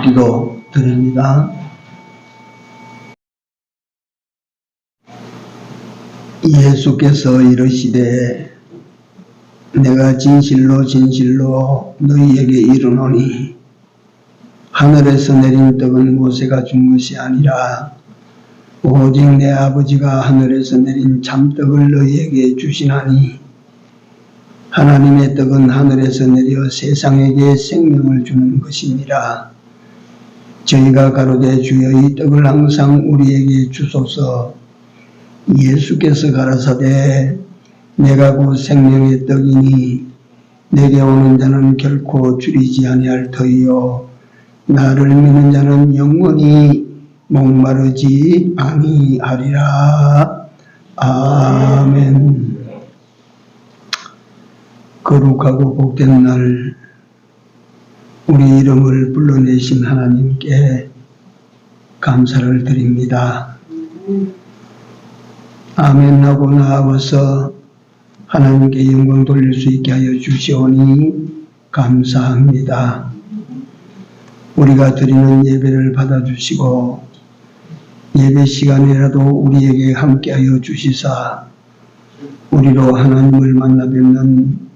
기도 드립니다. 예수께서 이르시되 내가 진실로 진실로 너희에게 이르노니 하늘에서 내린 떡은 모세가 준 것이 아니라 오직 내 아버지가 하늘에서 내린 참떡을 너희에게 주시나니 하나님의 떡은 하늘에서 내려 세상에게 생명을 주는 것이니라. 저희가 가로되 주여 이 떡을 항상 우리에게 주소서. 예수께서 가라사대 내가 곧 생명의 떡이니 내게 오는 자는 결코 줄이지 아니할 터이요 나를 믿는 자는 영원히 목마르지 아니하리라. 아멘. 거룩하고 복된 날 우리 이름을 불러내신 하나님께 감사를 드립니다. 아멘 하고 나아가서 하나님께 영광 돌릴 수 있게 하여 주시오니 감사합니다. 우리가 드리는 예배를 받아주시고 예배 시간이라도 우리에게 함께하여 주시사 우리로 하나님을 만나 뵙는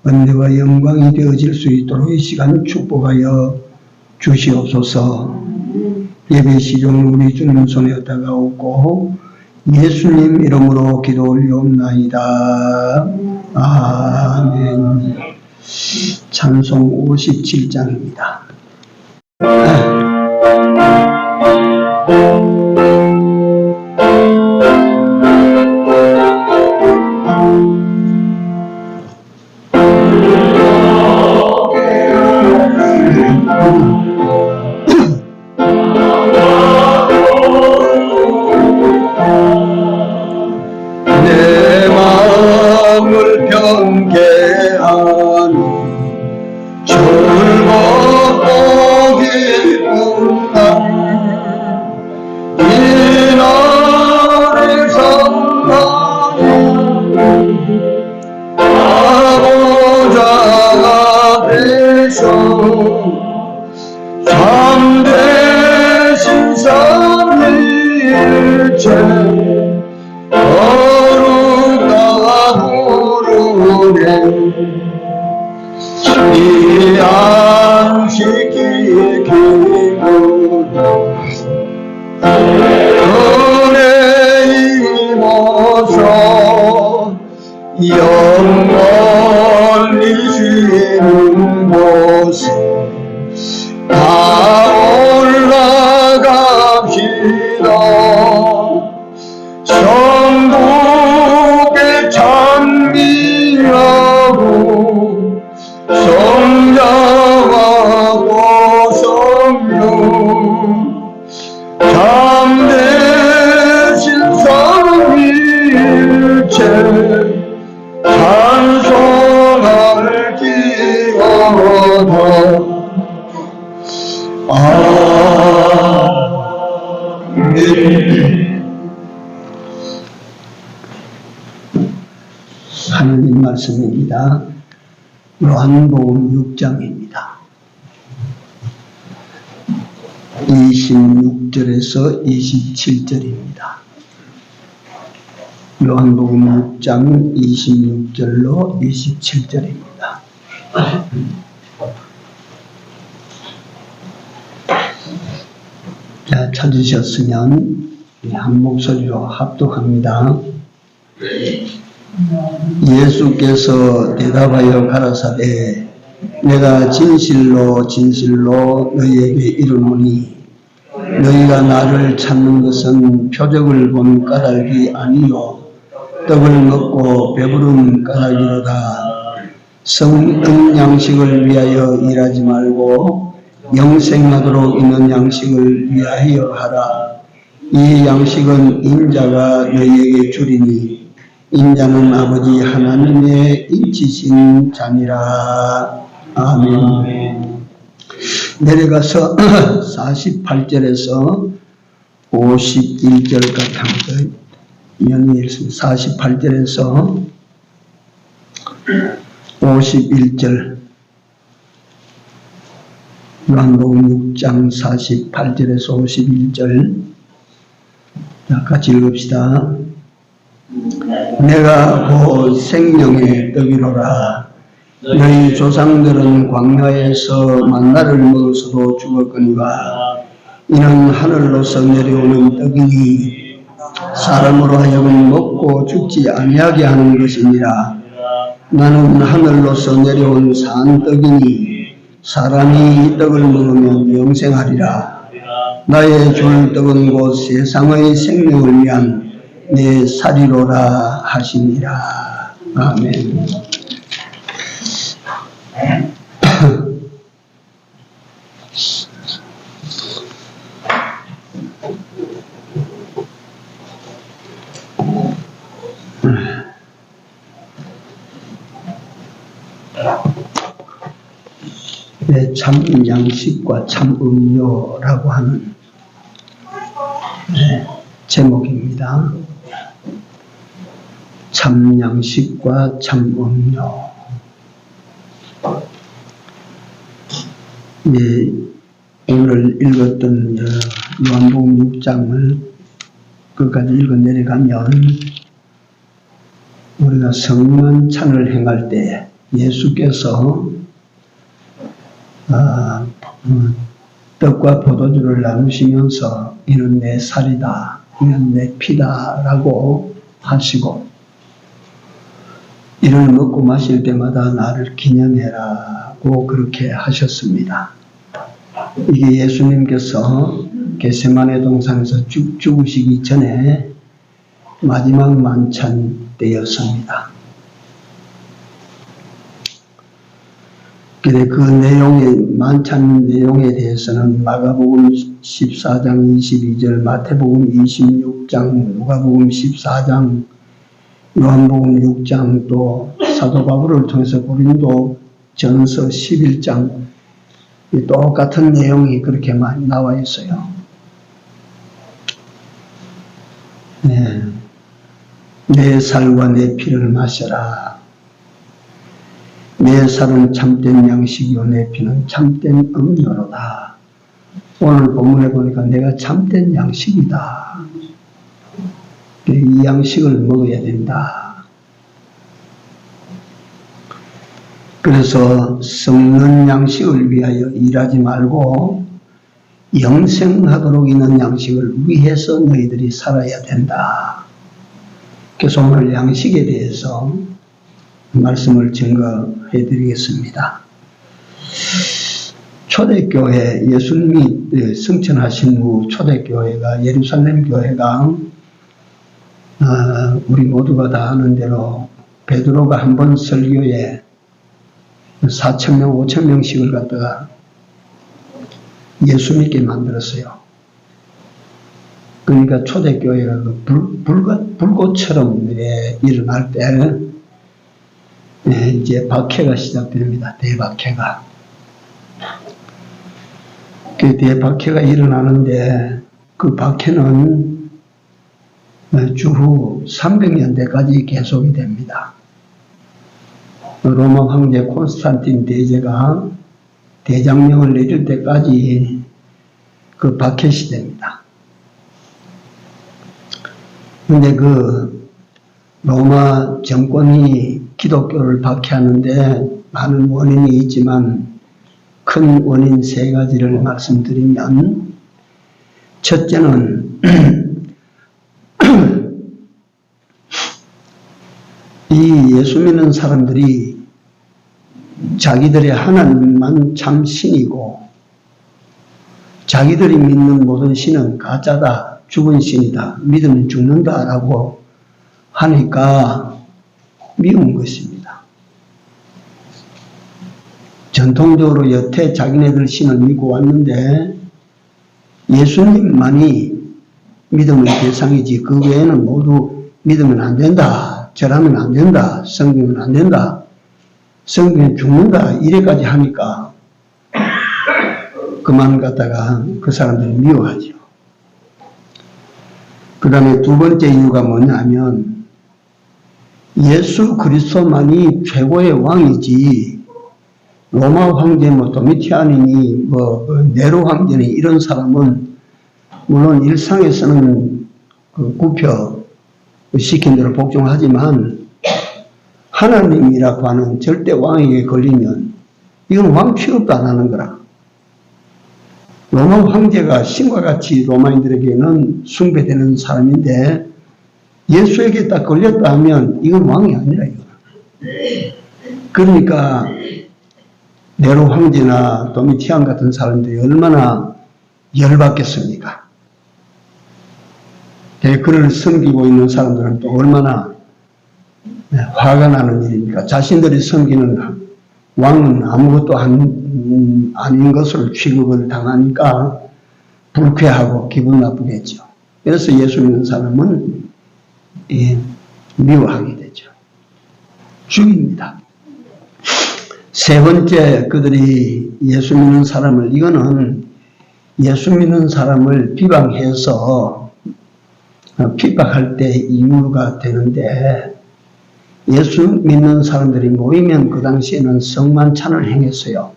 은혜와 영광이 되어질 수 있도록 이 시간 축복하여 주시옵소서. 예배 시종 우리 주님 손에 다가오고 예수님 이름으로 기도 올리옵나이다. 아멘. 찬송 57장입니다. 내 마음을 경계하니 즐겁고 기쁜 날 이 날을 선하여 아버자가 되셔 참되신 삼위일체 이 안식이 기분 은혜 입어서 영원히 쉬는 곳에 다 올라갑시다. 천국의 찬미하고 성자하고 성령 참되신 삼위일체 찬송할지어다. 아멘. 하나님 말씀입니다. 요한복음 6장입니다. 26절에서 27절입니다. 요한복음 6장 26절로 27절입니다. 자, 찾으셨으면 한 목소리로 합독합니다. 예수께서 대답하여 가라사대 내가 진실로 진실로 너희에게 이르노니 너희가 나를 찾는 것은 표적을 본 까닭이 아니요 떡을 먹고 배부른 까닭이로다. 성은 양식을 위하여 일하지 말고 영생하도록 있는 양식을 위하여 하라. 이 양식은 인자가 너희에게 주리니 인자는 아버지 하나님의 인치신 자니라. 아멘. 내려가서 48절에서 51절까지 한번 연이했습니다. 48절에서 51절 요한복음 6장 48절에서 51절 같이 읽읍시다. 내가 곧 생명의 떡이로라. 너희 조상들은 광야에서 만나를 먹어서도 죽었거니와 이는 하늘로서 내려오는 떡이니 사람으로 하여금 먹고 죽지 아니하게 하는 것이니라. 나는 하늘로서 내려온 산 떡이니 사람이 이 떡을 먹으면 영생하리라. 나의 줄 떡은 곧 세상의 생명을 위한 내 살이로라 하시니라. 아멘. 참 양식과 참 음료라고 하는 제목입니다. 참 양식과 참 음료. 오늘 읽었던 요한복음 6장을 끝까지 읽어 내려가면 우리가 성만찬을 행할 때 예수께서 떡과 포도주를 나누시면서 이는 내 살이다, 이는 내 피다 라고 하시고 이를 먹고 마실 때마다 나를 기념해라고 그렇게 하셨습니다. 이게 예수님께서 겟세마네 동산에서 죽으시기 전에 마지막 만찬 때였습니다. 근데 그 만찬 내용에 대해서는 마가복음 14장 22절, 마태복음 26장, 누가복음 14장, 요한복음 6장, 또 사도 바울을 통해서 고린도 전서 11장, 똑같은 내용이 그렇게 많이 나와 있어요. 내 살과 내 피를 마셔라. 내 살은 참된 양식이요 내 피는 참된 음료로다. 오늘 본문에 보니까 내가 참된 양식이다. 이 양식을 먹어야 된다. 그래서 썩는 양식을 위하여 일하지 말고 영생하도록 있는 양식을 위해서 너희들이 살아야 된다. 그래서 오늘 양식에 대해서 말씀을 증거해 드리겠습니다. 초대교회, 예수님이 승천하신 후 초대교회가, 예루살렘 교회가 우리 모두가 다 아는 대로 베드로가 한 번 설교에 4,000명, 5,000명씩을 갖다가 예수 믿게 만들었어요. 그러니까 초대교회가 불꽃처럼 일어날 때 이제 박해가 시작됩니다. 대박해가. 그 대박해가 일어나는데 그 박해는 주후 300년대까지 계속이 됩니다. 로마 황제 콘스탄틴 대제가 대장령을 내릴 때까지 그 박해 시대입니다. 근데 그 로마 정권이 기독교를 박해하는데 많은 원인이 있지만 큰 원인 세 가지를 말씀드리면, 첫째는 이 예수 믿는 사람들이 자기들의 하나님만 참 신이고 자기들이 믿는 모든 신은 가짜다, 죽은 신이다, 믿으면 죽는다 라고 하니까 미운 것입니다. 전통적으로 여태 자기네들 신을 믿고 왔는데 예수님만이 믿음의 대상이지 그 외에는 모두 믿으면 안 된다, 절하면 안 된다, 성기면 안 된다, 성기면 죽는다 이래까지 하니까 그만 갖다가 그 사람들이 미워하죠. 그 다음에 두 번째 이유가 뭐냐면 예수 그리스도만이 최고의 왕이지 로마 황제 도미티안이니 네로 황제니 이런 사람은 물론 일상에서는 구표 시킨 대로 복종하지만 하나님이라고 하는 절대 왕에게 걸리면 이건 왕 취급도 안 하는 거라. 로마 황제가 신과 같이 로마인들에게는 숭배되는 사람인데 예수에게 딱 걸렸다 하면 이건 왕이 아니라 이거. 그러니까 네로 황제나 도미티안 같은 사람들이 얼마나 열받겠습니까? 그를 섬기고 있는 사람들은 또 얼마나 화가 나는 일입니까? 자신들이 섬기는 왕은 아무것도 아닌 것으로 취급을 당하니까 불쾌하고 기분 나쁘겠죠. 그래서 예수 믿는 사람은 미워하게 되죠. 죽입니다. 세 번째, 그들이 예수 믿는 사람을, 이거는 예수 믿는 사람을 비방해서 핍박할 때 이유가 되는데, 예수 믿는 사람들이 모이면 그 당시에는 성만찬을 행했어요.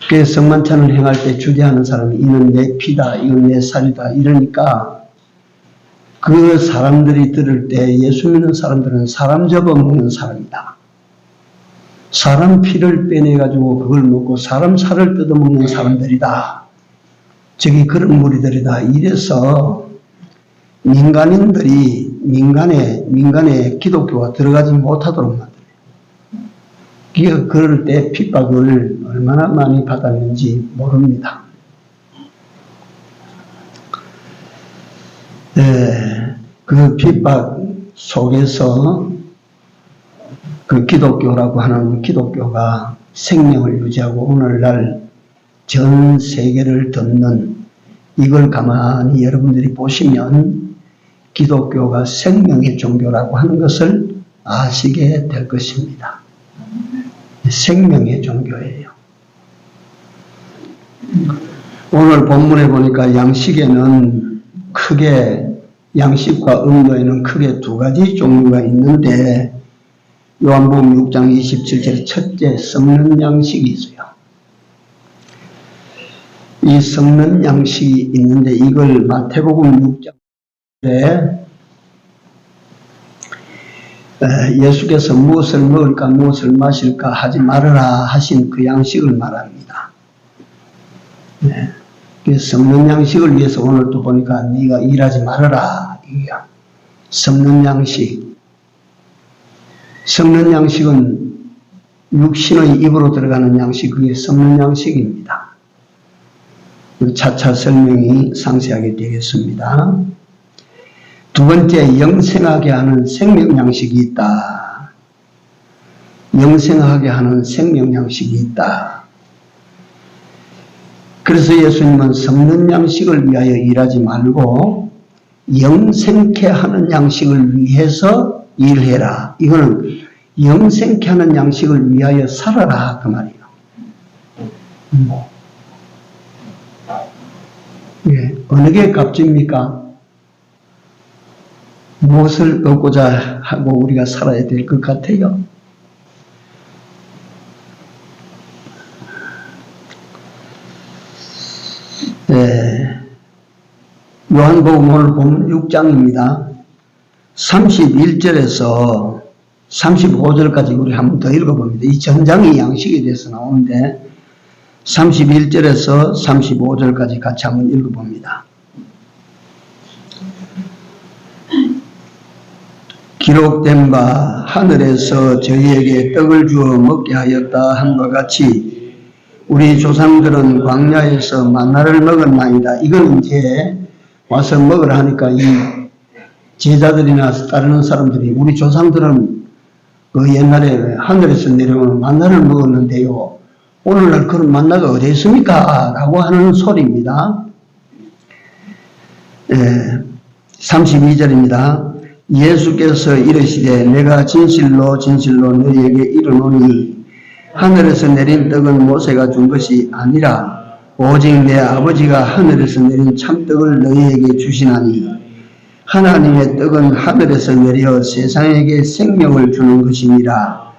그 성만찬을 행할 때 주재하는 사람이 이는 내 피다, 이건 내 살이다 이러니까 그 사람들이 들을 때 예수 믿는 사람들은 사람 잡아먹는 사람이다. 사람 피를 빼내가지고 그걸 먹고 사람 살을 뜯어먹는 사람들이다. 저기 그런 무리들이다. 이래서 민간인들이 민간에 기독교가 들어가지 못하도록 만들어요. 그럴 때 핍박을 얼마나 많이 받았는지 모릅니다. 그 핍박 속에서 그 기독교라고 하는 기독교가 생명을 유지하고 오늘날 전 세계를 덮는 이걸 가만히 여러분들이 보시면 기독교가 생명의 종교라고 하는 것을 아시게 될 것입니다. 생명의 종교예요. 오늘 본문에 보니까 양식에는 크게, 양식과 음료에는 크게 두 가지 종류가 있는데 요한복음 6장 27절 첫째 썩는 양식이 있어요. 이 썩는 양식이 있는데 이걸 마태복음 6장에 예수께서 무엇을 먹을까 무엇을 마실까 하지 말아라 하신 그 양식을 말합니다. 그 썩는 양식을 위해서 오늘 또 보니까 네가 일하지 말아라. 썩는 양식. 썩는 양식은 육신의 입으로 들어가는 양식, 그게 썩는 양식입니다. 차차 설명이 상세하게 되겠습니다. 두 번째, 영생하게 하는 생명 양식이 있다. 영생하게 하는 생명 양식이 있다. 그래서 예수님은 썩는 양식을 위하여 일하지 말고 영생케 하는 양식을 위해서 일해라. 이거는 영생케 하는 양식을 위하여 살아라 그 말이에요. 어느 게 값집니까? 무엇을 얻고자 하고 우리가 살아야 될 것 같아요? 요한복음 오늘 보면 6장입니다. 31절에서 35절까지 우리 한 번 더 읽어봅니다. 이 전장이 양식에 대해서 나오는데 31절에서 35절까지 같이 한번 읽어봅니다. 기록된 바 하늘에서 저희에게 떡을 주어 먹게 하였다 함과 같이 우리 조상들은 광야에서 만나를 먹었나이다. 이건 이제 와서 먹으라 하니까 이 제자들이나 따르는 사람들이 우리 조상들은 그 옛날에 하늘에서 내려오는 만나를 먹었는데요. 오늘날 그런 만나가 어디 있습니까? 라고 하는 소리입니다. 32절입니다. 예수께서 이르시되 내가 진실로 진실로 너희에게 이르노니 하늘에서 내린 떡은 모세가 준 것이 아니라 오직 내 아버지가 하늘에서 내린 참떡을 너희에게 주시나니 하나님의 떡은 하늘에서 내려 세상에게 생명을 주는 것이니라.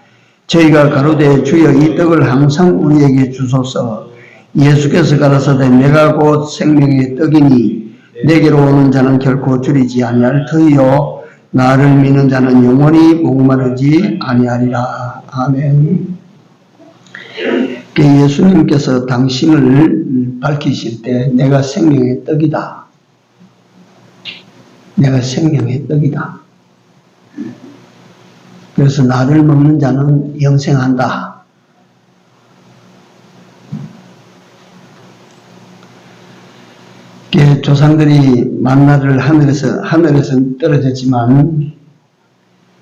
저희가 가로되 주여 이 떡을 항상 우리에게 주소서. 예수께서 가라사대 내가 곧 생명의 떡이니 내게로 오는 자는 결코 줄이지 아니할 터이요 나를 믿는 자는 영원히 목마르지 아니하리라. 아멘. 예수님께서 당신을 밝히실 때 내가 생명의 떡이다. 내가 생명의 떡이다. 그래서 나를 먹는 자는 영생한다. 조상들이 만나를 하늘에서 떨어졌지만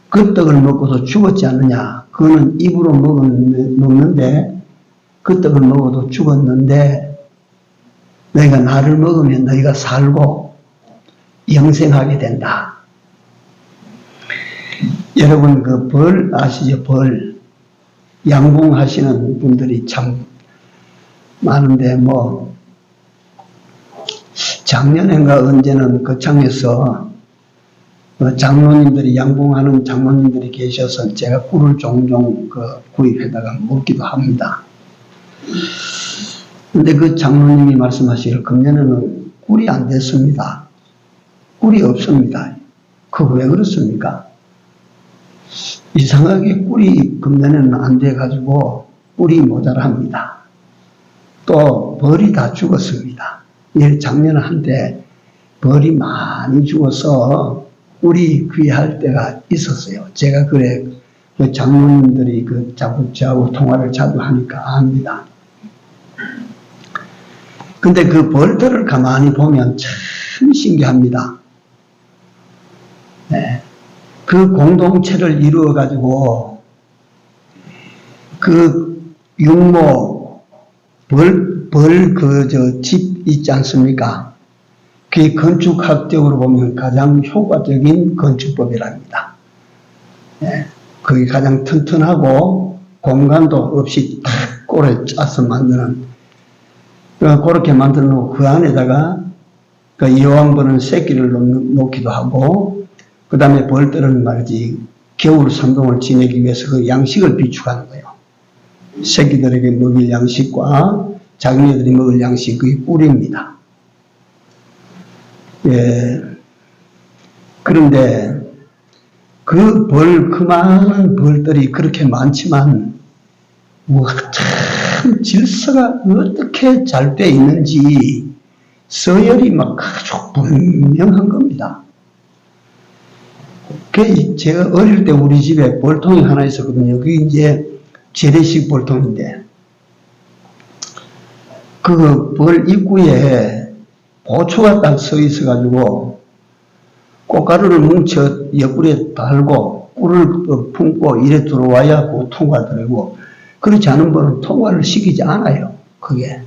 그 떡을 먹고도 죽었지 않느냐. 그거는 입으로 먹는데 그 떡을 먹어도 죽었는데 너희가 나를 먹으면 너희가 살고 영생하게 된다. 여러분 그 벌 아시죠? 벌 양봉하시는 분들이 참 많은데 뭐 작년인가 언제는 거창에서 장로님들이 양봉하는 장로님들이 계셔서 제가 꿀을 종종 구입해다가 먹기도 합니다. 근데 그 장로님이 말씀하시기를 금년에는 꿀이 안 됐습니다. 꿀이 없습니다. 그거 왜 그렇습니까? 이상하게 꿀이 금년에는 안 돼가지고 꿀이 모자랍니다. 또 벌이 다 죽었습니다. 작년에 한때 벌이 많이 죽어서 꿀이 귀할 때가 있었어요. 제가 그래 그 장로님들이 자꾸 저하고 통화를 자주 하니까 압니다. 근데 그 벌들을 가만히 보면 참 신기합니다. 네. 그 공동체를 이루어가지고 그 육모 집 있지 않습니까? 그게 건축학적으로 보면 가장 효과적인 건축법이랍니다. 네. 그게 가장 튼튼하고 공간도 없이 딱 꼴에 짜서 만드는 그렇게 만들어 놓고 그 안에다가 그 여왕벌은 새끼를 놓기도 하고 그 다음에 벌들은 말이지 겨울 산동을 지내기 위해서 그 양식을 비축하는 거예요. 새끼들에게 먹일 양식과 자기네들이 먹을 양식 그게 꿀입니다. 예. 그런데 그 많은 벌들이 그렇게 많지만 참 질서가 어떻게 잘 돼 있는지 서열이 아주 분명한 겁니다. 제가 어릴 때 우리 집에 벌통이 하나 있었거든요. 그게 이제 재래식 벌통인데 그 벌 입구에 보초가 딱 서 있어가지고 꽃가루를 뭉쳐 옆구리에 달고 꿀을 품고 이래 들어와야 그 통과되고 그렇지 않은 벌은 통과를 시키지 않아요. 그게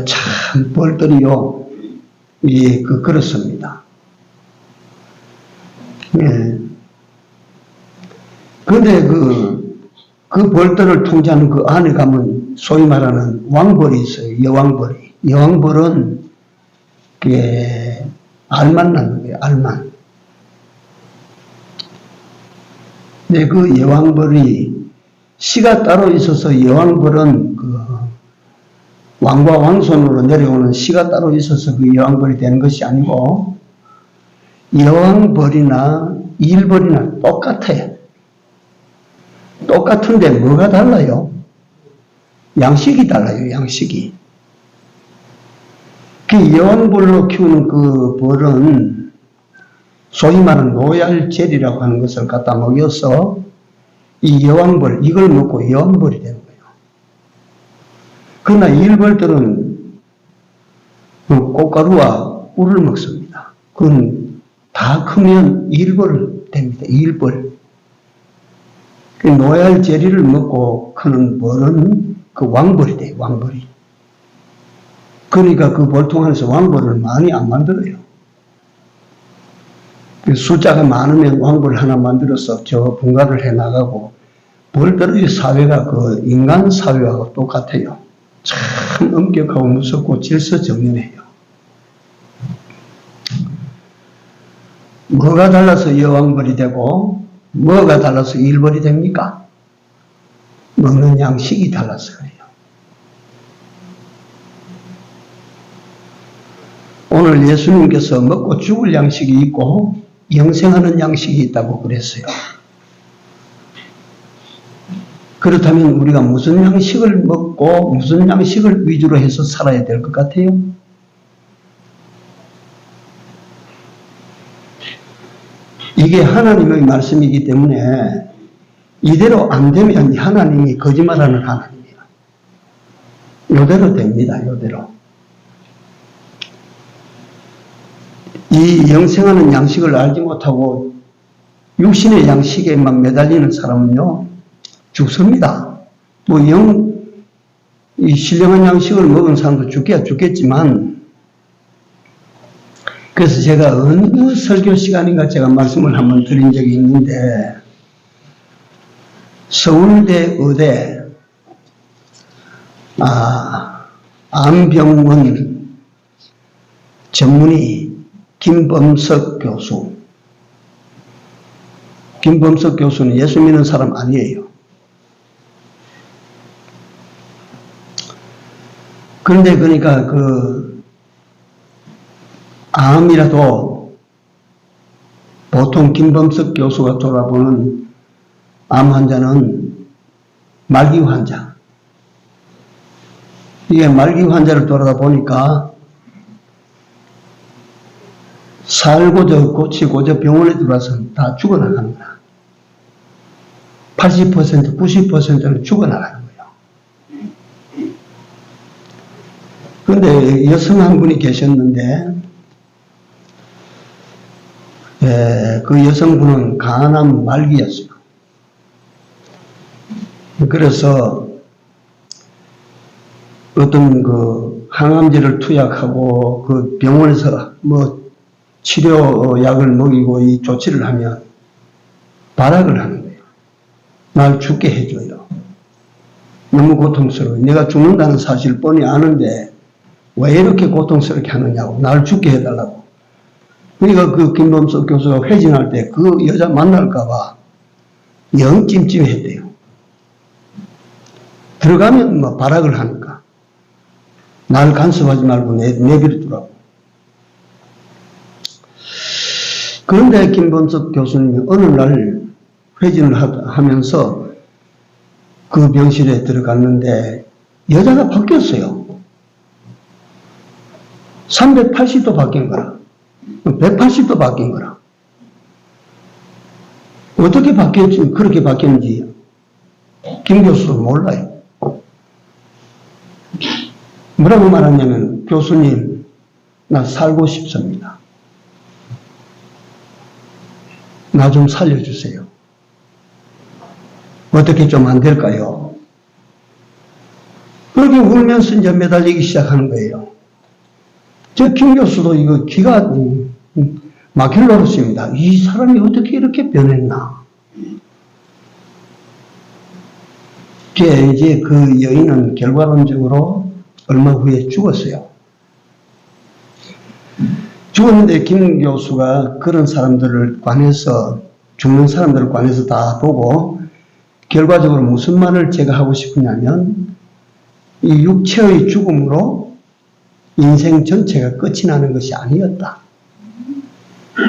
참 벌들이요. 예, 그렇습니다. 예. 근데 그 벌들을 통제하는 그 안에 가면 소위 말하는 왕벌이 있어요. 여왕벌이. 여왕벌은 그게 알만 낳는 거예요. 알만. 근데 그 여왕벌이 씨가 따로 있어서 여왕벌은 왕과 왕손으로 내려오는 씨가 따로 있어서 그 여왕벌이 되는 것이 아니고 여왕벌이나 일벌이나 똑같아요. 똑같은데 뭐가 달라요? 양식이 달라요. 양식이. 그 여왕벌로 키우는 그 벌은 소위 말하는 로얄젤이라고 하는 것을 갖다 먹여서 이 여왕벌 이걸 먹고 여왕벌이 되는 거예요. 그러나 일벌들은 꽃가루와 꿀을 먹습니다. 그건 다 크면 일벌 됩니다. 일벌. 그 로얄 제리를 먹고 크는 벌은 그 왕벌이 돼요. 왕벌이. 그러니까 그 벌통 안에서 왕벌을 많이 안 만들어요. 숫자가 많으면 왕벌 하나 만들어서 저 분가를 해 나가고 벌들의 사회가 그 인간 사회하고 똑같아요. 참 엄격하고 무섭고 질서정연해요. 뭐가 달라서 여왕벌이 되고 뭐가 달라서 일벌이 됩니까? 먹는 양식이 달라서 그래요. 오늘 예수님께서 먹고 죽을 양식이 있고 영생하는 양식이 있다고 그랬어요. 그렇다면 우리가 무슨 양식을 먹고 무슨 양식을 위주로 해서 살아야 될 것 같아요? 이게 하나님의 말씀이기 때문에 이대로 안 되면 하나님이 거짓말하는 하나님이에요. 이대로 됩니다. 이대로. 이 영생하는 양식을 알지 못하고 육신의 양식에만 매달리는 사람은요, 죽습니다. 이 신령한 양식을 먹은 사람도 죽기야 죽겠지만, 그래서 제가 어느 설교 시간인가 제가 말씀을 한번 드린 적이 있는데, 서울대 의대 암병원 전문의 김범석 교수. 김범석 교수는 예수 믿는 사람 아니에요. 그런데 그러니까 암이라도 보통 김범석 교수가 돌아보는 암 환자는 말기 환자. 이게 말기 환자를 돌아다 보니까 살고저 고치고저 병원에 들어와서 다 죽어나가는 거야. 80%, 90%는 죽어나가는 거예요. 그런데 여성 한 분이 계셨는데, 그 여성분은 간암 말기였어요. 그래서 어떤 항암제를 투약하고 그 병원에서 치료약을 먹이고 이 조치를 하면 발악을 하는 거예요. 날 죽게 해줘요. 너무 고통스러워요. 내가 죽는다는 사실을 뻔히 아는데 왜 이렇게 고통스럽게 하느냐고. 날 죽게 해달라고. 그러니까 그 김범석 교수가 회진할 때 그 여자 만날까봐 영 찜찜했대요. 들어가면 발악을 하니까 날 간섭하지 말고 내버려두라고. 그런데 김범석 교수님이 어느 날 회진을 하면서 그 병실에 들어갔는데 여자가 바뀌었어요. 380도 바뀐 거라. 180도 바뀐 거라. 어떻게 바뀌었지, 그렇게 바뀌었는지 김 교수도 몰라요. 뭐라고 말하냐면, 교수님, 나 살고 싶습니다. 나 좀 살려주세요. 어떻게 좀 안 될까요? 그렇게 울면서 이제 매달리기 시작하는 거예요. 저 김 교수도 이거 기가 막힐 노릇입니다. 이 사람이 어떻게 이렇게 변했나? 이제 그 여인은 결과론적으로 얼마 후에 죽었어요. 죽었는데 김 교수가 그런 사람들을 관해서, 죽는 사람들을 관해서 다 보고 결과적으로 무슨 말을 제가 하고 싶으냐면, 이 육체의 죽음으로 인생 전체가 끝이 나는 것이 아니었다.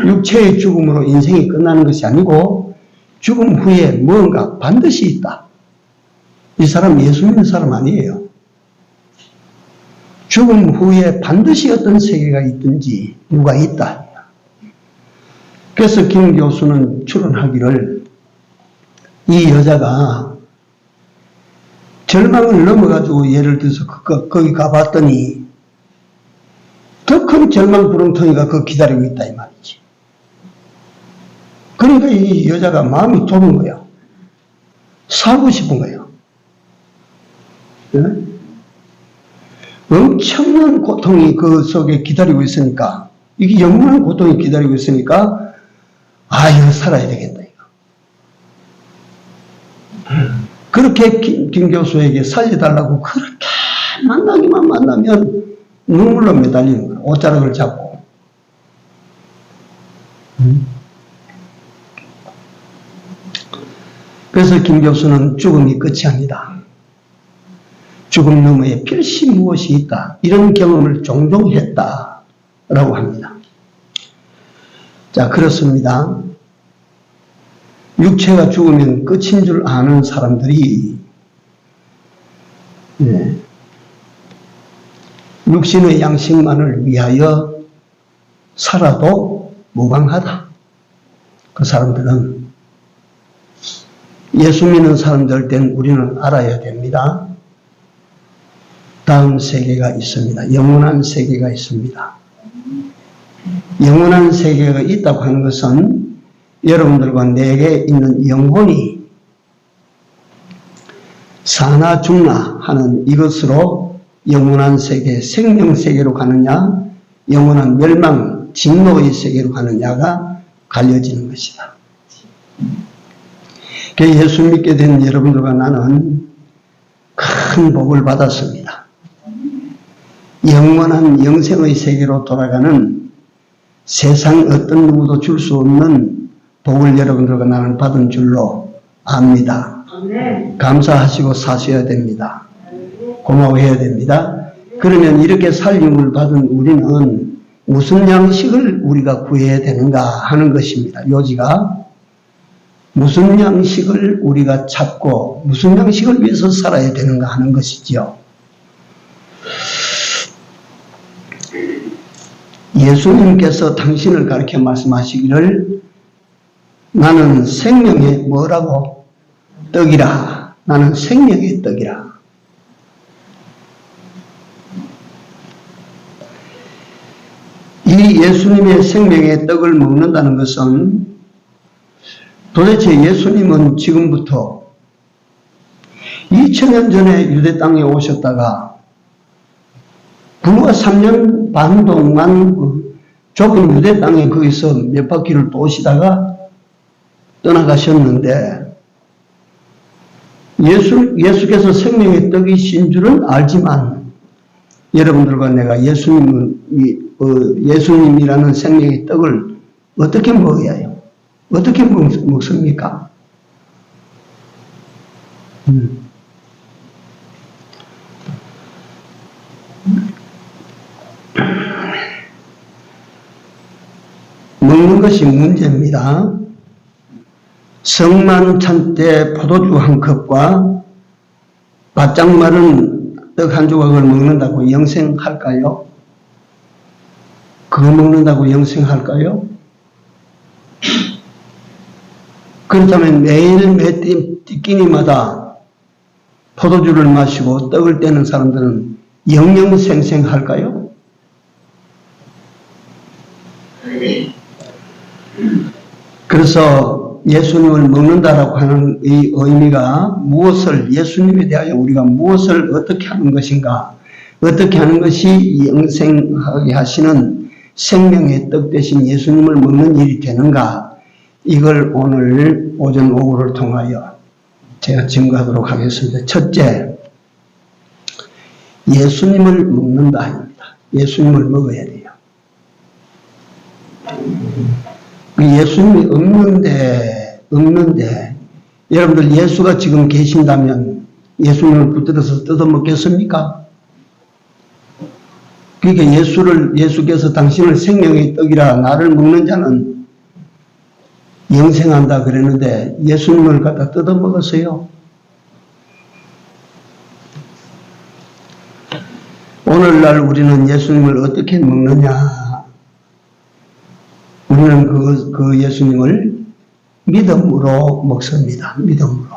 육체의 죽음으로 인생이 끝나는 것이 아니고 죽음 후에 무언가 반드시 있다. 이 사람 예수 믿는 사람 아니에요. 죽음 후에 반드시 어떤 세계가 있든지 누가 있다. 그래서 김 교수는 추론하기를 이 여자가 절망을 넘어가지고 예를 들어서 거기 가봤더니 더 큰 절망 구렁텅이가 그 기다리고 있다 이 말이지. 그러니까 이 여자가 마음이 좁은 거야. 살고 싶은 거야. 네? 엄청난 고통이 그 속에 기다리고 있으니까, 이게 영원한 고통이 기다리고 있으니까, 이거 살아야 되겠다, 이거. 그렇게 김 교수에게 살려달라고 그렇게 만나기만 만나면 눈물로 매달리는 거야. 옷자락을 잡고. 그래서 김 교수는 죽음이 끝이 아니다. 죽음 너머에 필시 무엇이 있다. 이런 경험을 종종 했다라고 합니다. 자, 그렇습니다. 육체가 죽으면 끝인 줄 아는 사람들이 육신의 양식만을 위하여 살아도 무방하다. 그 사람들은 예수 믿는 사람들 땐 우리는 알아야 됩니다. 다음 세계가 있습니다. 영원한 세계가 있습니다. 영원한 세계가 있다고 하는 것은 여러분들과 내게 있는 영혼이 사나 죽나 하는 이것으로 영원한 세계, 생명 세계로 가느냐, 영원한 멸망, 진노의 세계로 가느냐가 갈려지는 것이다. 예수 믿게 된 여러분들과 나는 큰 복을 받았습니다. 영원한 영생의 세계로 돌아가는 세상 어떤 누구도 줄 수 없는 복을 여러분들과 나는 받은 줄로 압니다. 감사하시고 사셔야 됩니다. 고마워해야 됩니다. 그러면 이렇게 살림을 받은 우리는 무슨 양식을 우리가 구해야 되는가 하는 것입니다. 요지가 무슨 양식을 우리가 찾고 무슨 양식을 위해서 살아야 되는가 하는 것이지요. 예수님께서 당신을 가르쳐 말씀하시기를 나는 생명의 뭐라고? 떡이라. 나는 생명의 떡이라. 이 예수님의 생명의 떡을 먹는다는 것은 도대체 예수님은 지금부터 2000년 전에 유대 땅에 오셨다가 불과 3년 반 동안 좁은 유대 땅에 거기서 몇 바퀴를 도시다가 떠나가셨는데 예수께서 생명의 떡이신 줄은 알지만 여러분들과 내가 예수님이라는 생명의 떡을 어떻게 먹어야 해요? 어떻게 먹습니까? 먹는 것이 문제입니다. 성만찬 때 포도주 한 컵과 바짝 마른 떡 한 조각을 먹는다고 영생할까요? 그거 먹는다고 영생할까요? 그렇다면 매일 매 끼니마다 포도주를 마시고 떡을 떼는 사람들은 영영생생할까요? 그래서 예수님을 먹는다라고 하는 이 의미가 무엇을, 예수님에 대하여 우리가 무엇을 어떻게 하는 것인가, 어떻게 하는 것이 영생하게 하시는 생명의 떡 대신 예수님을 먹는 일이 되는가, 이걸 오늘 오전 오후를 통하여 제가 증거하도록 하겠습니다. 첫째, 예수님을 먹는다 합니다. 예수님을 먹어야 돼요. 예수님이 없는데 여러분들 예수가 지금 계신다면 예수님을 붙들어서 뜯어먹겠습니까? 그러니까 예수께서 당신을 생명의 떡이라 나를 먹는 자는 영생한다 그랬는데 예수님을 갖다 뜯어먹었어요. 오늘날 우리는 예수님을 어떻게 먹느냐? 우리는 그 예수님을 믿음으로 먹습니다. 믿음으로.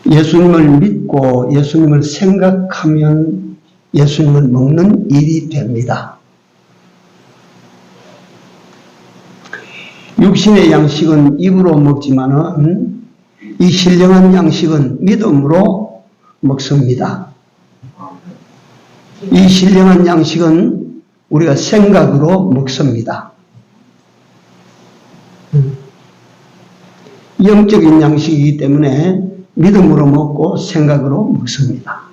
예수님을 믿고 예수님을 생각하면 예수님을 먹는 일이 됩니다. 육신의 양식은 입으로 먹지만은 이 신령한 양식은 믿음으로 먹습니다. 이 신령한 양식은 우리가 생각으로 먹습니다. 영적인 양식이기 때문에 믿음으로 먹고 생각으로 먹습니다.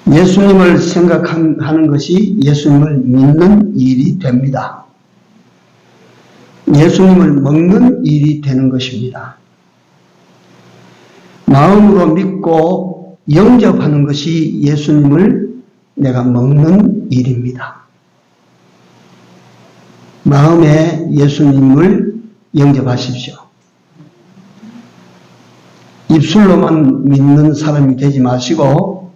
예수님을 생각하는 것이 예수님을 믿는 일이 됩니다. 예수님을 먹는 일이 되는 것입니다. 마음으로 믿고 영접하는 것이 예수님을 내가 먹는 일입니다. 마음에 예수님을 영접하십시오. 입술로만 믿는 사람이 되지 마시고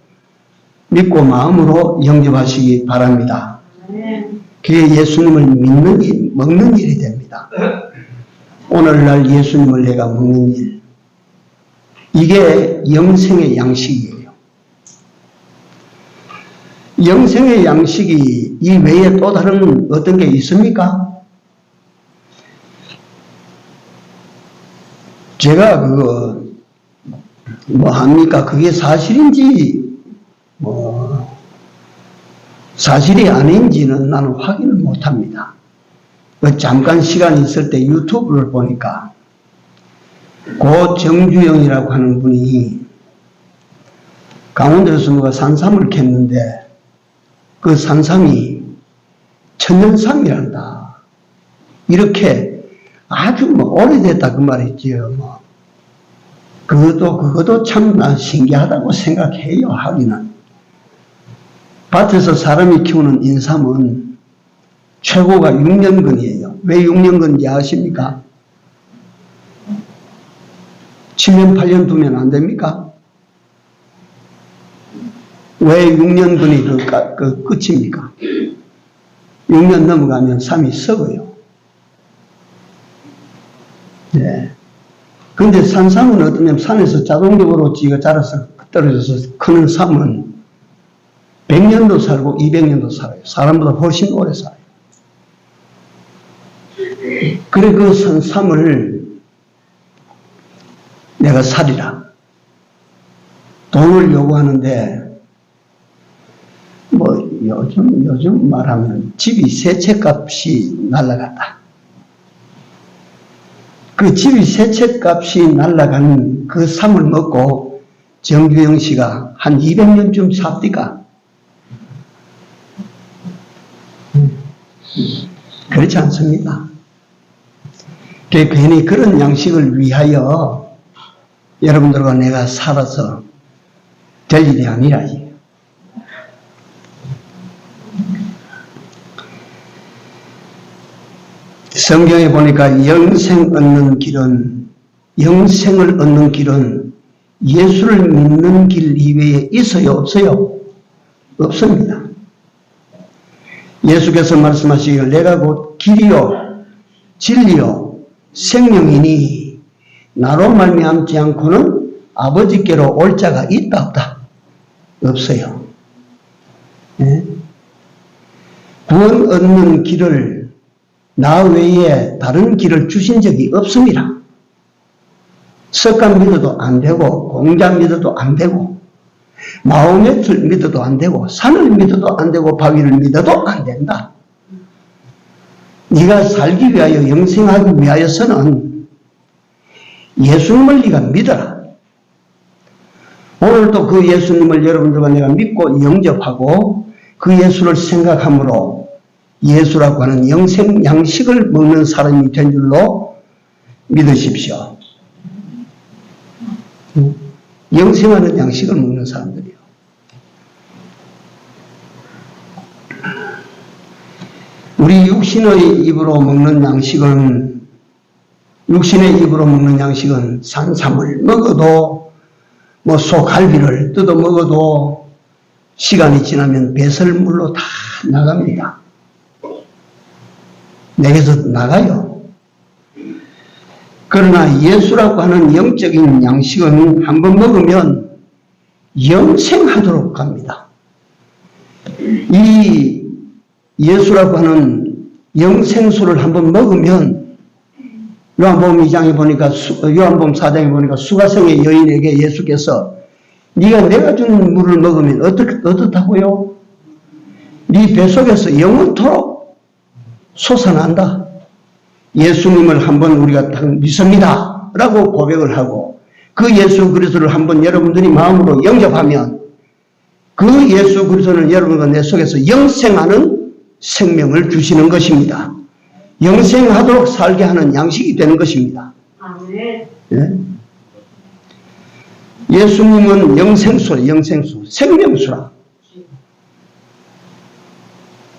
믿고 마음으로 영접하시기 바랍니다. 그게 예수님을 믿는 일, 먹는 일이 됩니다. 오늘날 예수님을 내가 먹는 일, 이게 영생의 양식이에요. 영생의 양식이 이 외에 또 다른 어떤 게 있습니까? 제가 뭐 합니까? 그게 사실인지 사실이 아닌지는 나는 확인을 못합니다. 잠깐 시간이 있을 때 유튜브를 보니까 정주영이라고 하는 분이 강원도에서 누가 산삼을 캤는데 그 산삼이 천년삼이란다. 이렇게 아주 오래됐다 그 말이지요. 그것도 참 난 신기하다고 생각해요. 하기는 밭에서 사람이 키우는 인삼은 최고가 6년근이에요. 왜 6년근인지 아십니까? 7년 8년 두면 안 됩니까? 왜 6년근이 그 끝입니까? 6년 넘어가면 삼이 썩어요. 네. 근데 산삼은 어떠냐면 산에서 자동적으로 지가 자라서 떨어져서 크는 삼은 100년도 살고 200년도 살아요. 사람보다 훨씬 오래 살아요. 그래 그 산삼을 내가 살이라. 돈을 요구하는데 요즘 말하면 집이 세 채 값이 날라갔다. 그 집이 세 채 값이 날라간 그 삼을 먹고 정규영 씨가 한 200년쯤 삽디까? 그렇지 않습니까? 괜히 그런 양식을 위하여 여러분들과 내가 살아서 될 일이 아니라지. 성경에 보니까 영생을 얻는 길은 예수를 믿는 길 이외에 있어요, 없어요? 없습니다. 예수께서 말씀하시기를 내가 곧 길이요 진리요 생명이니 나로 말미암지 않고는 아버지께로 올 자가 있다 없다? 없어요. 네? 구원 얻는 길을 나 외에 다른 길을 주신 적이 없습니다. 석간 믿어도 안 되고 공자 믿어도 안 되고 마호메트를 믿어도 안 되고 산을 믿어도 안 되고 바위를 믿어도 안 된다. 네가 살기 위하여 영생하기 위하여서는 예수님을 네가 믿어라. 오늘도 그 예수님을 여러분들과 내가 믿고 영접하고 그 예수를 생각함으로 예수라고 하는 영생 양식을 먹는 사람이 된 줄로 믿으십시오. 영생하는 양식을 먹는 사람들이요. 우리 육신의 입으로 먹는 양식은 산삼을 먹어도 소갈비를 뜯어 먹어도 시간이 지나면 배설물로 다 나갑니다. 내게서 나가요. 그러나 예수라고 하는 영적인 양식은 한번 먹으면 영생하도록 갑니다. 이 예수라고 하는 영생수를 한번 먹으면 요한복음 2장에 보니까 요한복음 4장에 보니까 수가성의 여인에게 예수께서 네가 내가 준 물을 먹으면 어떻다고요? 네 뱃속에서 영원토록 솟아난다. 예수님을 한번 우리가 딱 믿습니다 라고 고백을 하고 그 예수 그리스도를 한번 여러분들이 마음으로 영접하면 그 예수 그리스도는 여러분과 내 속에서 영생하는 생명을 주시는 것입니다. 영생하도록 살게 하는 양식이 되는 것입니다. 아멘. 예? 예수님은 영생수라, 영생수, 생명수라.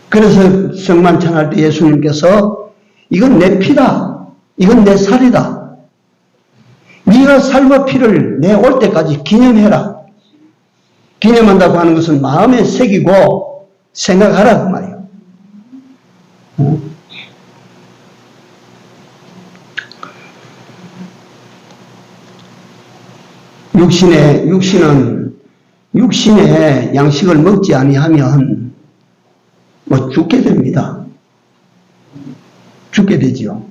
그래서 성만찬할 때 예수님께서 이건 내 피다, 이건 내 살이다. 네가 살과 피를 내 올 때까지 기념해라. 기념한다고 하는 것은 마음에 새기고 생각하라 그 말이에요. 육신의 양식을 먹지 아니하면 뭐 죽게 됩니다. 죽게 되지요.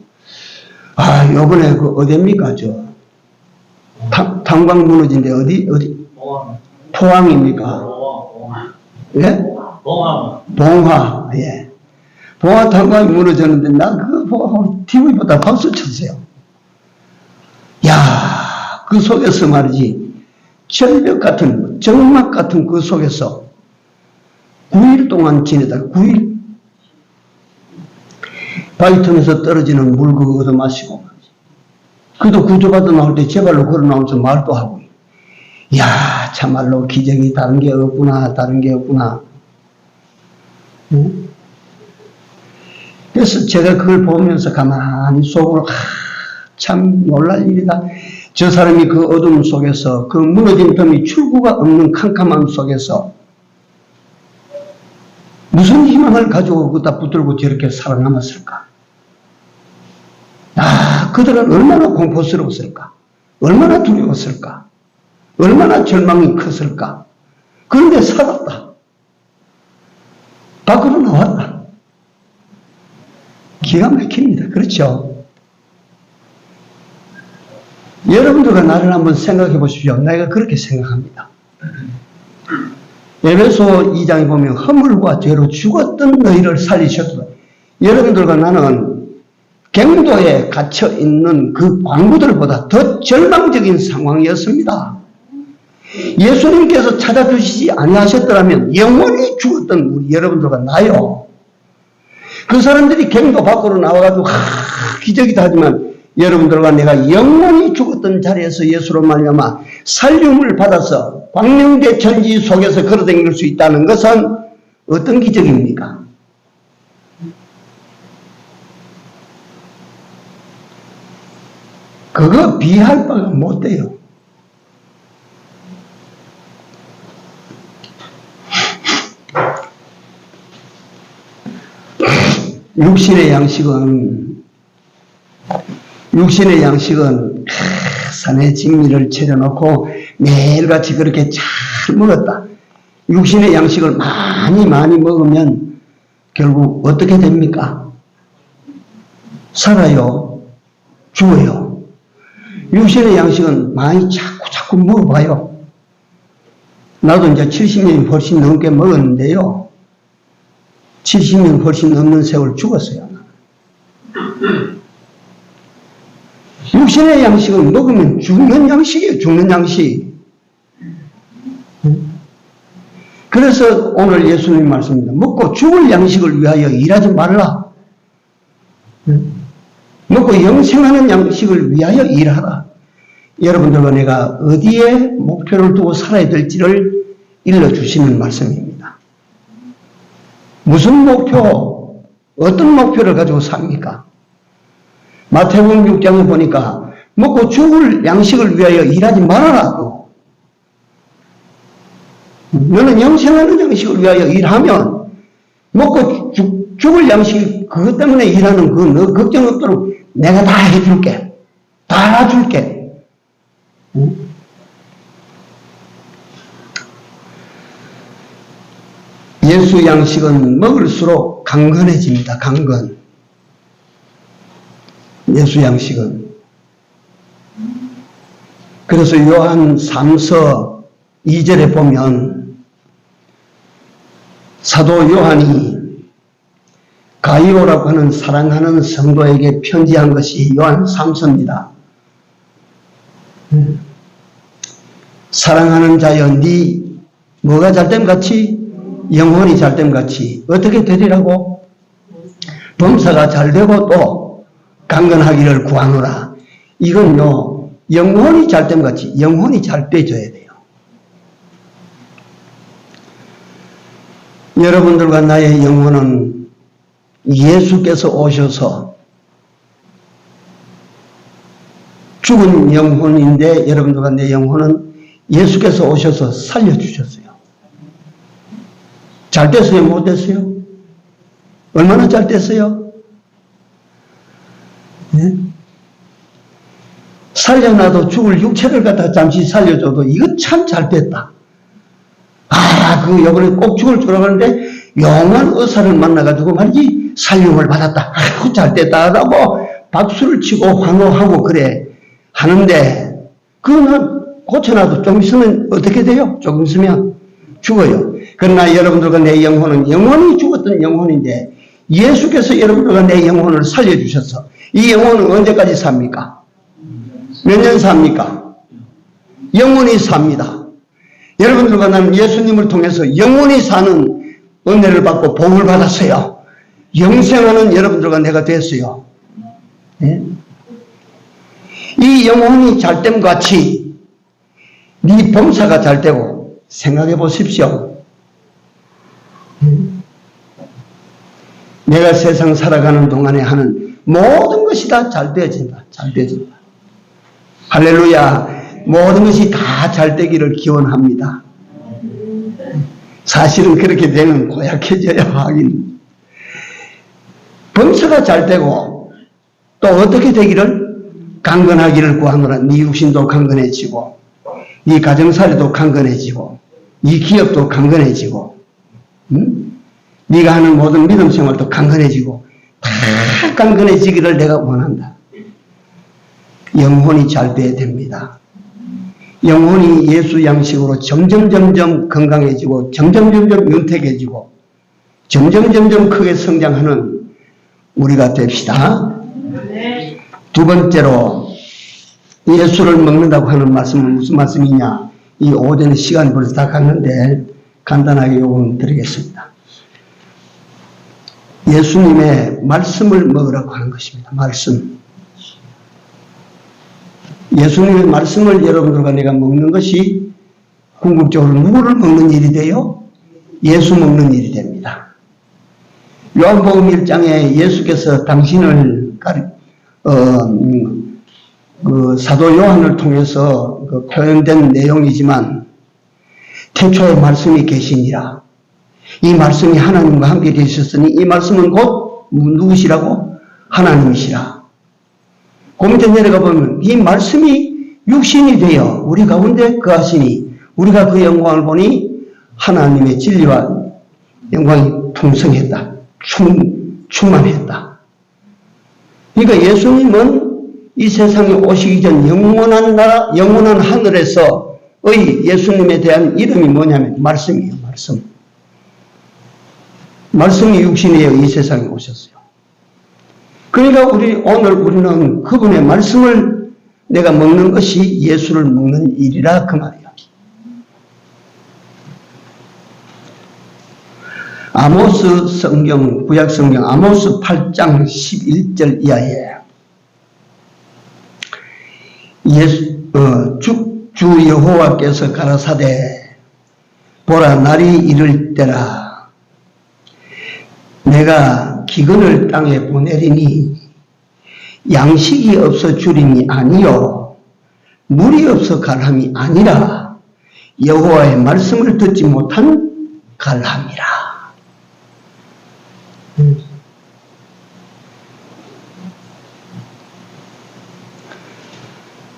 아, 요번에 그 어디입니까? 탄광 무너진데 어디? 포항입니까? 예? 봉화. 예. 봉화 탄광이 무너졌는데 나 그거 TV보다 박수 쳤어요. 야, 그 속에서 말이지 절벽 같은 정막 같은 그 속에서 9일 동안 지내다 9일 바위 틈에서 떨어지는 물 그거 얻어 마시고 그도 구조받아 나올 때 제발로 걸어 나오면서 말도 하고 이야 참말로 기적이 다른 게 없구나. 응? 그래서 제가 그걸 보면서 가만히 속으로 참 놀랄 일이다. 저 사람이 그 어둠 속에서 그 무너진 틈이 출구가 없는 캄캄함 속에서 무슨 희망을 가지고 그다 붙들고 저렇게 살아남았을까? 아, 그들은 얼마나 공포스러웠을까? 얼마나 두려웠을까? 얼마나 절망이 컸을까? 그런데 살았다. 밖으로 나왔다. 기가 막힙니다. 그렇죠? 여러분들과 나를 한번 생각해 보십시오. 내가 그렇게 생각합니다. 에베소 2장에 보면 허물과 죄로 죽었던 너희를 살리셨다. 여러분들과 나는 갱도에 갇혀 있는 그 광부들보다 더 절망적인 상황이었습니다. 예수님께서 찾아주시지 아니하셨더라면 영원히 죽었던 우리 여러분들과 나요. 그 사람들이 갱도 밖으로 나와가지고 기적이다 하지만 여러분들과 내가 영원히 죽었던 자리에서 예수로 말미암아 살림을 받아서 광명대 천지 속에서 걸어다닐 수 있다는 것은 어떤 기적입니까? 그거 비할 바가 못 돼요. 육신의 양식은 산에 직미를 차려놓고 매일같이 그렇게 잘 먹었다. 육신의 양식을 많이 먹으면 결국 어떻게 됩니까? 살아요? 죽어요? 육신의 양식은 많이 자꾸 먹어봐요. 나도 이제 70년이 훨씬 넘게 먹었는데요. 70년 훨씬 넘는 세월 죽었어요. 육신의 양식은 먹으면 죽는 양식이에요. 죽는 양식. 그래서 오늘 예수님 말씀입니다. 먹고 죽을 양식을 위하여 일하지 말라. 먹고 영생하는 양식을 위하여 일하라. 여러분들과 내가 어디에 목표를 두고 살아야 될지를 일러주시는 말씀입니다. 무슨 목표, 어떤 목표를 가지고 삽니까? 마태복음 6장에 보니까 먹고 죽을 양식을 위하여 일하지 말아라. 너는 영생하는 양식을 위하여 일하면 먹고 죽을 양식 그것 때문에 일하는 거 너 걱정 없도록 내가 다 해줄게. 다 줄게. 예수 양식은 먹을수록 강건해집니다. 강건. 예수 양식은. 그래서 요한 3서 2절에 보면 사도 요한이 가이오라고 하는 사랑하는 성도에게 편지한 것이 요한 3서입니다. 사랑하는 자여 뭐가 잘됨 같이? 영혼이 잘됨 같이. 어떻게 되리라고? 범사가 잘되고 또 강건하기를 구하노라. 이건요, 영혼이 잘됨 같이 영혼이 잘 되져야 돼요. 여러분들과 나의 영혼은 예수께서 오셔서 죽은 영혼인데, 여러분들과 내 영혼은 예수께서 오셔서 살려주셨어요. 잘 됐어요? 못 됐어요? 얼마나 잘 됐어요? 네? 살려놔도 죽을 육체를 갖다 잠시 살려줘도 이거 참 잘 됐다. 요번에 꼭 죽을 줄 알았는데 영원 의사를 만나가지고 말이지 살림을 받았다. 잘 됐다 하고 박수를 치고 환호하고 그래 하는데, 그거는 고쳐놔도 좀 있으면 어떻게 돼요? 조금 있으면 죽어요. 그러나 여러분들과 내 영혼은 영원히 죽었던 영혼인데 예수께서 여러분들과 내 영혼을 살려주셔서 이 영혼은 언제까지 삽니까? 몇 년 삽니까? 영원히 삽니다. 여러분들과 나는 예수님을 통해서 영원히 사는 은혜를 받고 복을 받았어요. 영생하는 여러분들과 내가 됐어요. 네? 이 영혼이 잘됨 같이 네 범사가 잘되고, 생각해 보십시오. 내가 세상 살아가는 동안에 하는 모든 것이 다 잘 되어진다. 잘 되어진다. 할렐루야. 모든 것이 다 잘 되기를 기원합니다. 사실은 그렇게 되면 고약해져야 하긴. 범사가 잘 되고 또 어떻게 되기를? 강건하기를 구하노라. 네 육신도 강건해지고, 네 가정살이도 강건해지고, 네 기업도 강건해지고, 네가 하는 모든 믿음 생활도 강건해지고, 다 강건해지기를 내가 원한다. 영혼이 잘 돼야 됩니다. 영혼이 예수 양식으로 점점 건강해지고, 점점 윤택해지고, 점점 크게 성장하는 우리가 됩시다. 두 번째로, 예수를 먹는다고 하는 말씀은 무슨 말씀이냐? 이 오전에 시간이 벌써 다 갔는데 간단하게 요금 드리겠습니다. 예수님의 말씀을 먹으라고 하는 것입니다. 말씀. 예수님의 말씀을 여러분들과 내가 먹는 것이 궁극적으로 누구를 먹는 일이 돼요? 예수 먹는 일이 됩니다. 요한복음 1장에 예수께서 당신을 사도 요한을 통해서 표현된 내용이지만, 태초에 말씀이 계시니라. 이 말씀이 하나님과 함께 계셨으니 이 말씀은 곧 누구시라고? 하나님이시라. 그 밑에 내려가 보면 이 말씀이 육신이 되어 우리 가운데 거하시니 우리가 그 영광을 보니 하나님의 진리와 영광이 풍성했다. 충만했다. 그러니까 예수님은 이 세상에 오시기 전 영원한 나라, 영원한 하늘에서의 예수님에 대한 이름이 뭐냐면 말씀이에요. 말씀. 말씀이 육신이에요. 이 세상에 오셨어요. 그러니까 오늘 우리는 그분의 말씀을 내가 먹는 것이 예수를 먹는 일이라 그 말이에요. 아모스 성경, 구약 성경 아모스 8장 11절 이하에 주 여호와께서 가라사대 보라 날이 이를 때라 내가 기근을 땅에 보내리니 양식이 없어 주림이 아니요 물이 없어 갈함이 아니라 여호와의 말씀을 듣지 못한 갈함이라.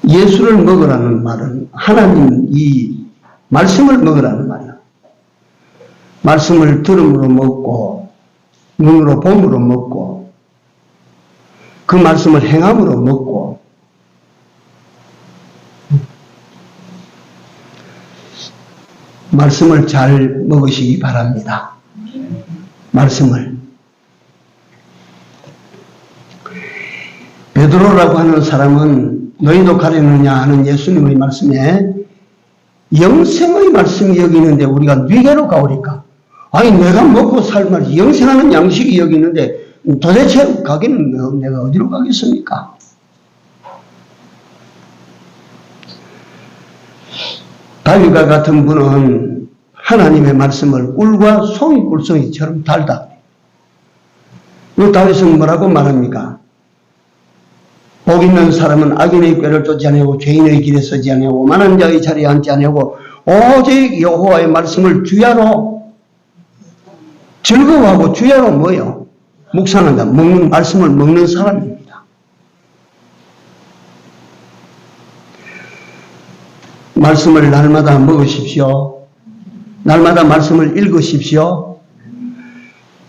예수를 먹으라는 말은 하나님 이 말씀을 먹으라는 말이야. 말씀을 들음으로 먹고 눈으로 봄으로 먹고 그 말씀을 행함으로 먹고 말씀을 잘 먹으시기 바랍니다. 말씀을. 베드로라고 하는 사람은 너희도 가려느냐 하는 예수님의 말씀에 영생의 말씀이 여기 있는데 우리가 뉘게로 가오리까? 아니 내가 먹고 살면 영생하는 양식이 여기 있는데 도대체 가기는 내가 어디로 가겠습니까? 다윗과 같은 분은 하나님의 말씀을 꿀과 송이 꿀송이처럼 달다. 이 다윗은 뭐라고 말합니까? 복 있는 사람은 악인의 꾀를 쫓지 아니하고 죄인의 길에 서지 아니하고 오만한 자의 자리에 앉지 아니하고 오직 여호와의 말씀을 주야로 즐거워하고 주야로 뭐요? 묵상한다. 먹는 말씀을 먹는 사람입니다. 말씀을 날마다 먹으십시오. 날마다 말씀을 읽으십시오.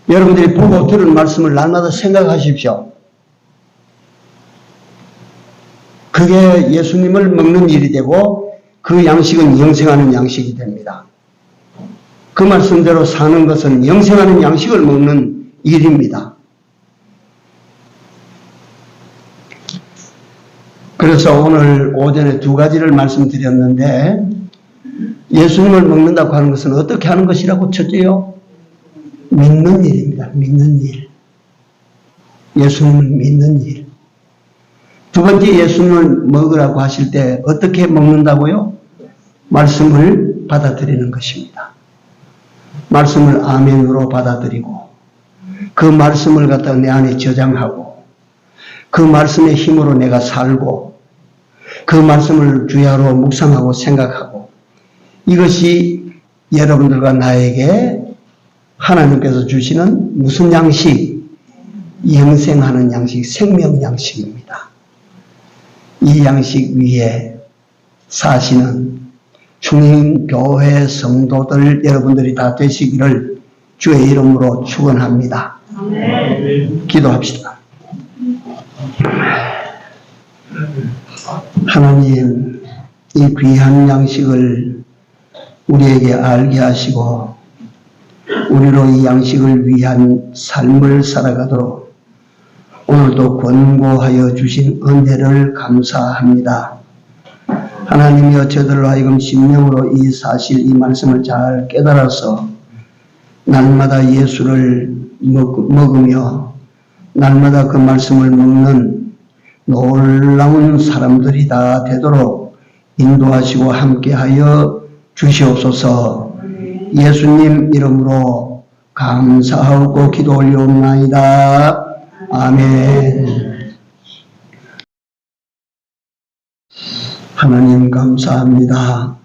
여러분들이 보고 들은 말씀을 날마다 생각하십시오. 그게 예수님을 먹는 일이 되고 그 양식은 영생하는 양식이 됩니다. 그 말씀대로 사는 것은 영생하는 양식을 먹는 일입니다. 그래서 오늘 오전에 두 가지를 말씀드렸는데 예수님을 먹는다고 하는 것은 어떻게 하는 것이라고 첫째요? 믿는 일입니다. 믿는 일. 예수님을 믿는 일. 두 번째 예수님을 먹으라고 하실 때 어떻게 먹는다고요? 말씀을 받아들이는 것입니다. 말씀을 아멘으로 받아들이고 그 말씀을 갖다가 내 안에 저장하고 그 말씀의 힘으로 내가 살고 그 말씀을 주야로 묵상하고 생각하고 이것이 여러분들과 나에게 하나님께서 주시는 무슨 양식? 영생하는 양식, 생명 양식입니다. 이 양식 위에 사시는 중인교회 성도들 여러분들이 다 되시기를 주의 이름으로 축원합니다. 기도합시다. 하나님, 이 귀한 양식을 우리에게 알게 하시고 우리로 이 양식을 위한 삶을 살아가도록 오늘도 권고하여 주신 은혜를 감사합니다. 하나님이여 저들로 하여금 심령으로 이 사실, 이 말씀을 잘 깨달아서 날마다 예수를 먹으며 날마다 그 말씀을 먹는 놀라운 사람들이 다 되도록 인도하시고 함께하여 주시옵소서. 예수님 이름으로 감사하고 기도 올려옵나이다. 아멘. 하나님 감사합니다.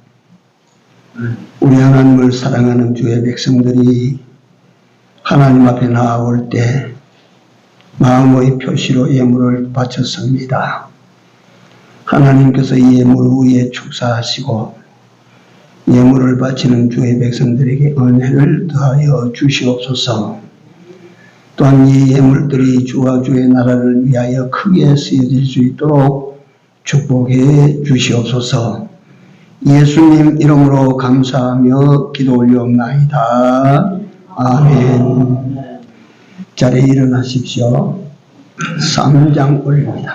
우리 하나님을 사랑하는 주의 백성들이 하나님 앞에 나아올 때 마음의 표시로 예물을 바쳤습니다. 하나님께서 이 예물 위에 축사하시고 예물을 바치는 주의 백성들에게 은혜를 더하여 주시옵소서. 또한 이 예물들이 주와 주의 나라를 위하여 크게 쓰여질 수 있도록 축복해 주시옵소서. 예수님 이름으로 감사하며 기도 올려옵나이다. 아멘. 자리에 일어나십시오. 3장 올립니다.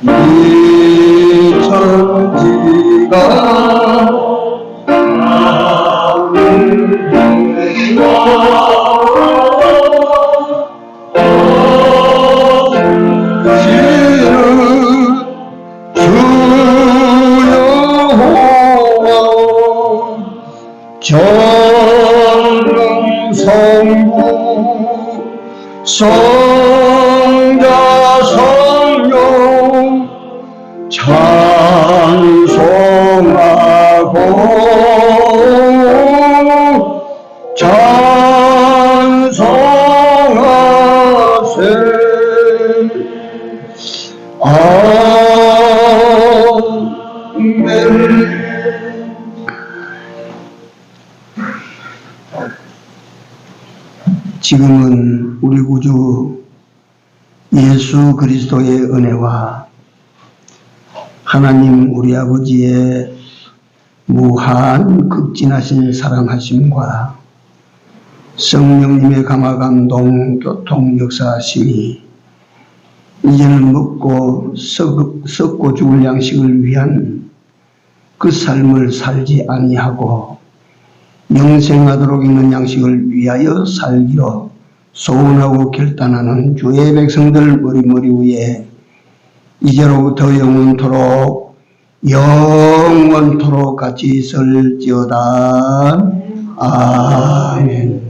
이 천지가 전능성부 성자 성령 찬송하고 찬송하세. 아멘. 지금은 우리 구주 예수 그리스도의 은혜와 하나님 우리 아버지의 무한 극진하신 사랑하심과 성령님의 감화 감동 교통 역사하심이 이제는 먹고 썩고 죽을 양식을 위한 그 삶을 살지 아니하고 영생하도록 있는 양식을 위하여 살기로 소원하고 결단하는 주의 백성들 머리 위에 이제로부터 영원토록 같이 있을지어다. 아멘.